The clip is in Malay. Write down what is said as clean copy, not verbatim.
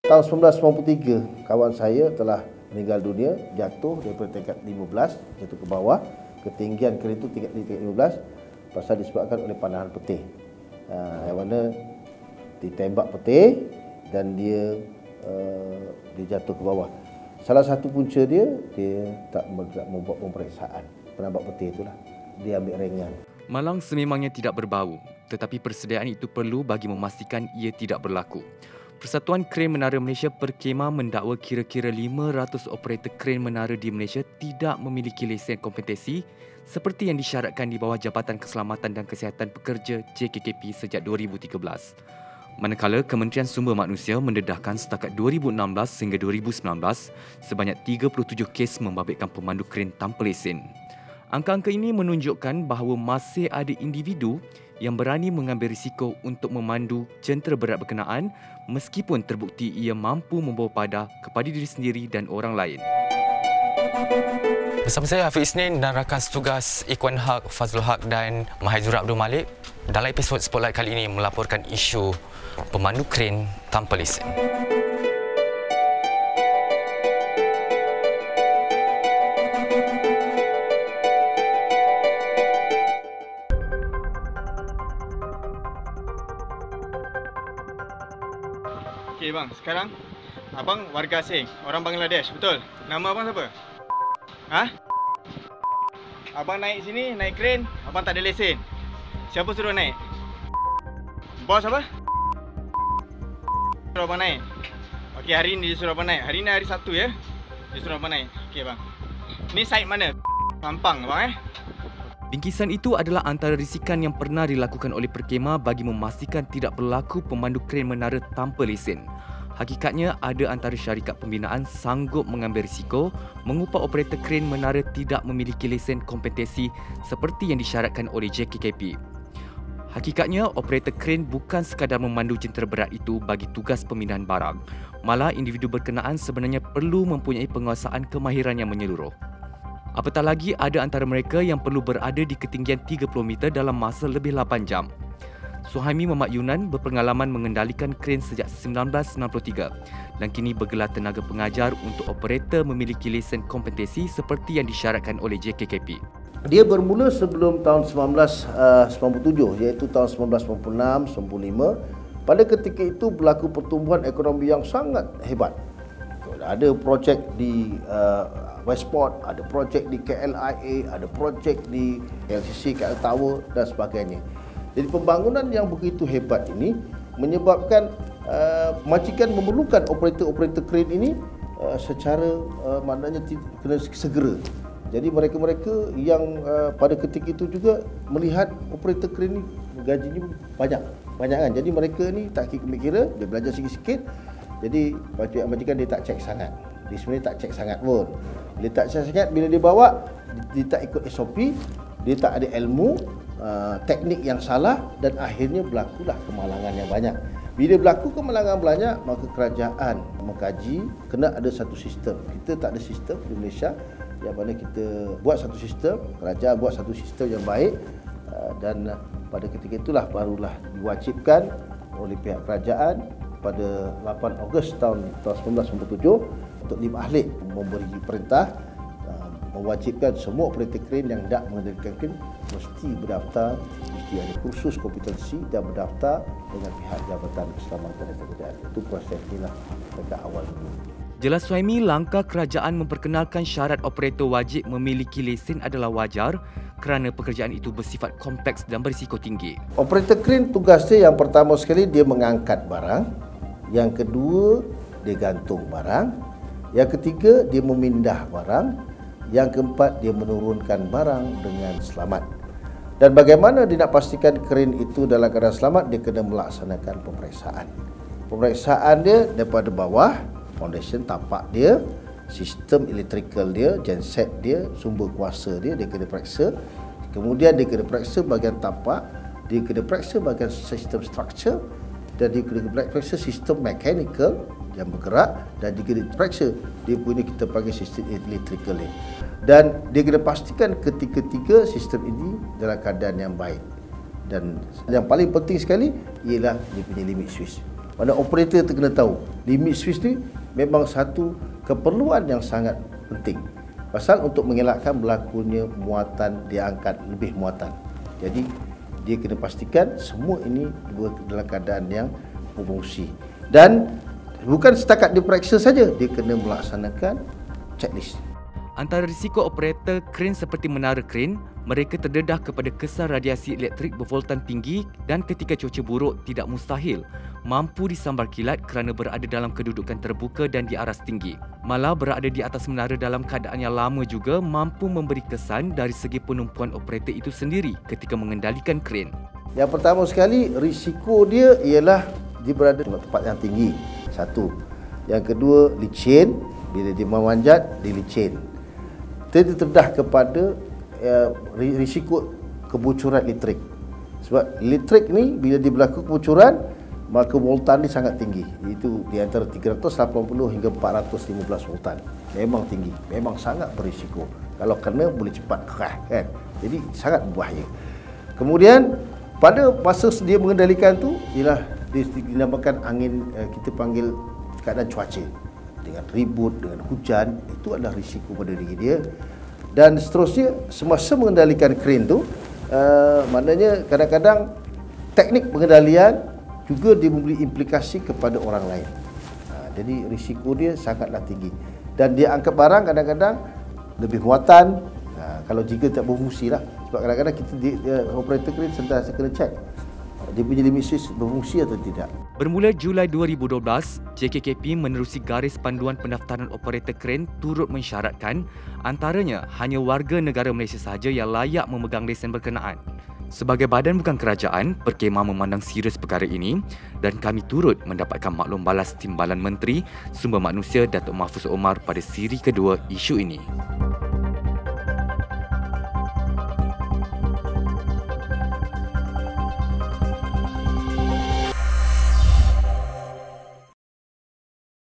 Tahun 1993, kawan saya telah meninggal dunia, jatuh daripada tingkat 15, jatuh ke bawah. Ketinggian kereta itu tingkat 15, pasal disebabkan oleh panahan petir. Yang mana ditembak petir dan dia jatuh ke bawah. Salah satu punca dia tak membuat pemeriksaan penambak petir itulah. Dia ambil ringan. Malang sememangnya tidak berbau, tetapi persediaan itu perlu bagi memastikan ia tidak berlaku. Persatuan Kren Menara Malaysia Perkhemah mendakwa kira-kira 500 operator kren menara di Malaysia tidak memiliki lesen kompetensi seperti yang disyaratkan di bawah Jabatan Keselamatan dan Kesihatan Pekerja JKKP sejak 2013. Manakala Kementerian Sumber Manusia mendedahkan setakat 2016 hingga 2019 sebanyak 37 kes membabitkan pemandu kren tanpa lesen. Angka-angka ini menunjukkan bahawa masih ada individu yang berani mengambil risiko untuk memandu jentera berat berkenaan meskipun terbukti ia mampu membawa pada kepada diri sendiri dan orang lain. Bersama saya Hafiz Isnin dan rakan setugas Ikhwan Haq, Fazlul Haq dan Mahizur Abdul Malik dalam episod Spotlight kali ini melaporkan isu pemandu kren tanpa lesen. Okey bang, sekarang abang warga asing, orang Bangladesh, betul? Nama abang siapa? Ha? Abang naik sini, naik kren, abang tak ada lesen. Siapa suruh naik? Bos apa? Suruh abang naik. Okey, hari ni dia suruh abang naik. Hari ni hari Sabtu ya. Dia suruh abang naik. Okey bang. Ni site mana? Sampang bang Bingkisan itu adalah antara risikan yang pernah dilakukan oleh Perkhemah bagi memastikan tidak berlaku pemandu kren menara tanpa lesen. Hakikatnya, ada antara syarikat pembinaan sanggup mengambil risiko mengupah operator kren menara tidak memiliki lesen kompetensi seperti yang disyaratkan oleh JKKP. Hakikatnya, operator kren bukan sekadar memandu jentera berat itu bagi tugas pemindahan barang. Malah, individu berkenaan sebenarnya perlu mempunyai penguasaan kemahiran yang menyeluruh. Apatah lagi, ada antara mereka yang perlu berada di ketinggian 30 meter dalam masa lebih 8 jam. Suhaimi Muhammad Yunan berpengalaman mengendalikan kren sejak 1963 dan kini bergelar tenaga pengajar untuk operator memiliki lesen kompetensi seperti yang disyaratkan oleh JKKP. Dia bermula sebelum tahun 1997, iaitu tahun 1996, 1995. Pada ketika itu berlaku pertumbuhan ekonomi yang sangat hebat. Ada projek di Westport, ada projek di KLIA, ada projek di LCC, KL Tower dan sebagainya. Jadi pembangunan yang begitu hebat ini menyebabkan majikan memerlukan operator-operator kren ini secara maknanya kena segera. Jadi mereka-mereka yang pada ketika itu juga melihat operator kren ini gajinya banyak kan. Jadi mereka ni tak kira, dia belajar sikit-sikit. Jadi majikan dia tak cek sangat. Dia sebenarnya tak cek sangat pun. Bila tak cek sangat, bila dia bawa, dia tak ikut SOP, dia tak ada ilmu, teknik yang salah dan akhirnya berlakulah kemalangan yang banyak. Bila berlaku kemalangan banyak, maka kerajaan mengkaji kena ada satu sistem. Kita tak ada sistem di Malaysia yang mana kita buat satu sistem, kerajaan buat satu sistem yang baik dan pada ketika itulah barulah diwajibkan oleh pihak kerajaan pada 8 Ogos tahun 1997 untuk Lim Ahlik memberi perintah mewajibkan semua operator kren yang hendak mengendalikan kren mesti berdaftar, mesti ada kursus kompetensi dan berdaftar dengan pihak Jabatan Keselamatan dan Kesihatan. Itu proses inilah dekat awal dulu. Jelas Suhaimi, langkah kerajaan memperkenalkan syarat operator wajib memiliki lesen adalah wajar kerana pekerjaan itu bersifat kompleks dan berisiko tinggi. Operator kren tugasnya yang pertama sekali dia mengangkat barang, yang kedua dia gantung barang, yang ketiga dia memindah barang, yang keempat dia menurunkan barang dengan selamat. Dan bagaimana dia nak pastikan kren itu dalam keadaan selamat, dia kena melaksanakan pemeriksaan. Pemeriksaan dia daripada bawah, foundation tapak dia, sistem elektrikal dia, genset dia, sumber kuasa dia kena periksa. Kemudian dia kena periksa bahagian tapak, dia kena periksa bahagian sistem struktur dan dia kena periksa sistem mechanical yang bergerak dan dia kena periksa dia punya kita panggil sistem elektrikal ni. Dan dia kena pastikan ketiga-tiga sistem ini dalam keadaan yang baik. Dan yang paling penting sekali ialah dia punya limit switch. Mana operator tu kena tahu limit Swiss ni memang satu keperluan yang sangat penting. Pasal untuk mengelakkan berlakunya muatan, dia angkat lebih muatan. Jadi dia kena pastikan semua ini dalam keadaan yang berfungsi. Dan bukan setakat diperiksa saja, dia kena melaksanakan checklist. Antara risiko operator kren seperti menara kren, mereka terdedah kepada kesan radiasi elektrik bervoltan tinggi dan ketika cuaca buruk tidak mustahil mampu disambar kilat kerana berada dalam kedudukan terbuka dan di aras tinggi. Malah berada di atas menara dalam keadaan yang lama juga mampu memberi kesan dari segi penumpuan operator itu sendiri ketika mengendalikan kren. Yang pertama sekali, risiko dia ialah dia berada di tempat yang tinggi. Satu. Yang kedua, licin. Bila dia memanjat, dia licin. Dia terdedah kepada risiko kebocoran elektrik. Sebab elektrik ni bila dia berlaku kebocoran, maka voltan ni sangat tinggi. Itu di antara 380 hingga 415 voltan. Memang tinggi, memang sangat berisiko. Kalau kena boleh cepat kerah kan. Jadi sangat berbahaya. Kemudian pada masa dia mengendalikan tu ialah dinamakan angin, kita panggil keadaan cuaca. Dengan ribut, dengan hujan, itu adalah risiko pada diri dia. Dan seterusnya, semasa mengendalikan kren tu, maknanya kadang-kadang teknik pengendalian juga dia memberi implikasi kepada orang lain. Jadi risiko dia sangatlah tinggi. Dan dia angkat barang kadang-kadang lebih muatan, kalau jika tak berfungsi lah. Sebab kadang-kadang kita operator kren sentiasa kena cek dia punya limit Swiss berfungsi atau tidak. Bermula Julai 2012, JKKP menerusi garis panduan pendaftaran operator kren turut mensyaratkan antaranya hanya warga negara Malaysia sahaja yang layak memegang lesen berkenaan. Sebagai badan bukan kerajaan, Perkhemah memandang serius perkara ini dan kami turut mendapatkan maklum balas Timbalan Menteri Sumber Manusia Datuk Mahfuz Omar pada siri kedua isu ini.